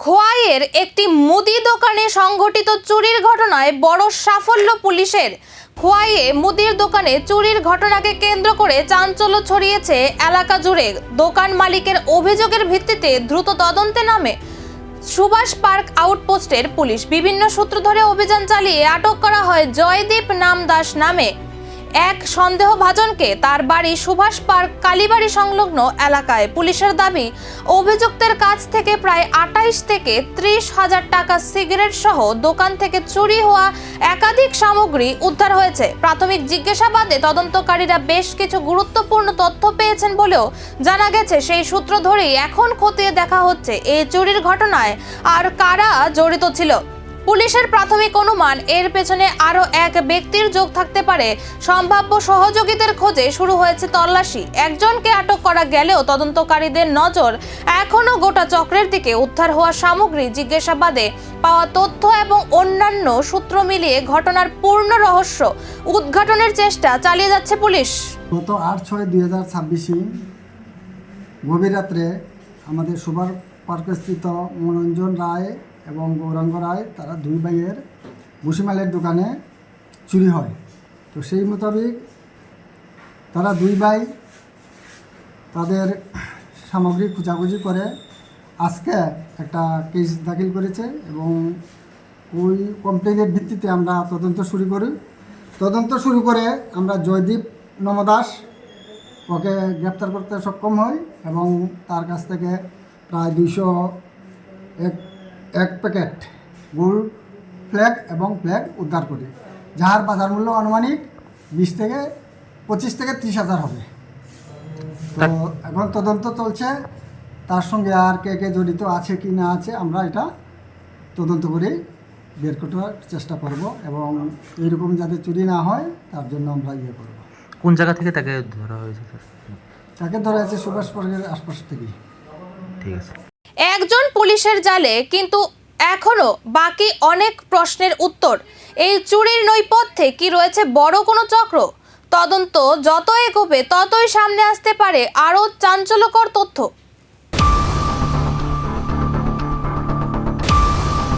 খোয়াইয়ের একটি মুদি দোকানে সংঘটিত চুরির ঘটনায় বড় সাফল্য পুলিশের। খোয়াইয়ে মুদির দোকানে চুরির ঘটনাকে কেন্দ্র করে চাঞ্চল্য ছড়িয়েছে এলাকা জুড়ে। দোকান মালিকের অভিযোগের ভিত্তিতে দ্রুত তদন্তে নামে সুভাষ পার্ক আউটপোস্টের পুলিশ। বিভিন্ন সূত্র ধরে অভিযান চালিয়ে আটক করা হয় জয়দীপ নামদাস নামে এক সন্দেহভাজনকে। তার বাড়ি সুভাষ পার্ক কালীবাড়ি সংলগ্ন এলাকায়। পুলিশের দাবি, অভিযুক্তের কাছ থেকে প্রায় 28 থেকে 30 হাজার টাকা সিগারেট সহ দোকান থেকে চুরি হওয়া একাধিক সামগ্রী উদ্ধার হয়েছে। প্রাথমিক জিজ্ঞাসাবাদে তদন্তকারীরা বেশ কিছু গুরুত্বপূর্ণ তথ্য পেয়েছেন বলেও জানা গেছে। সেই সূত্র ধরেই এখন খতিয়ে দেখা হচ্ছে এই চুরির ঘটনায় আর কারা জড়িত ছিল। পুলিশের প্রাথমিক অনুমান, এর পেছনে আরো এক ব্যক্তির যোগ থাকতে পারে। সম্ভাব্য সহযোগীদের খোঁজে শুরু হয়েছে তল্লাশি। একজনকে আটক করা গেলেও তদন্তকারীদের নজর এখনো গোটা চক্রের দিকে। উদ্ধার হওয়া সামগ্রী, জিজ্ঞাসাবাদে পাওয়া তথ্য এবং অন্যান্য সূত্র মিলিয়ে ঘটনার পূর্ণ রহস্য উদ্ঘাটনের চেষ্টা চালিয়ে যাচ্ছে পুলিশ। গত 8/6/2026 গভীর রাত্রে আমাদের সুভাষ পার্কস্থিত মনোরঞ্জন রায় এবং গৌরাঙ্গ রায়, তারা দুই ভাইয়ের ভুসিমালের দোকানে চুরি হয়। তো সেই মোতাবেক তারা দুই ভাই তাদের সামগ্রী খোঁজাখুঁজি করে আজকে একটা কেস দাখিল করেছে এবং ওই কমপ্লেনের ভিত্তিতে আমরা তদন্ত শুরু করে আমরা জয়দীপ নমদাস ওকে গ্রেপ্তার করতে সক্ষম হই এবং তার কাছ থেকে প্রায় 201 প্যাকেট গোল্ড ফ্ল্যাগ এবং ফ্ল্যাগ উদ্ধার করি, যার বাজার মূল্য আনুমানিক 25 থেকে 30 হাজার হবে। তো এখন তদন্ত চলছে, তার সঙ্গে আর কে কে জড়িত আছে কি না আছে আমরা এটা তদন্ত করে বের করার চেষ্টা করব এবং এইরকম যাতে চুরি না হয় তার জন্য আমরা করব। কোন জায়গা থেকে তাকে ধরা হয়েছে স্যার? তাকে ধরা হয়েছে সুভাষ পার্কের আশপাশ থেকে। ঠিক আছে। একজন পুলিশের জালে, কিন্তু এখনো বাকি অনেক প্রশ্নের উত্তর। এই চুরির নেপথ্যে কি রয়েছে বড় কোনো চক্র? তদন্ত যত এগোবে ততই সামনে আসতে পারে আরও চাঞ্চল্যকর তথ্য।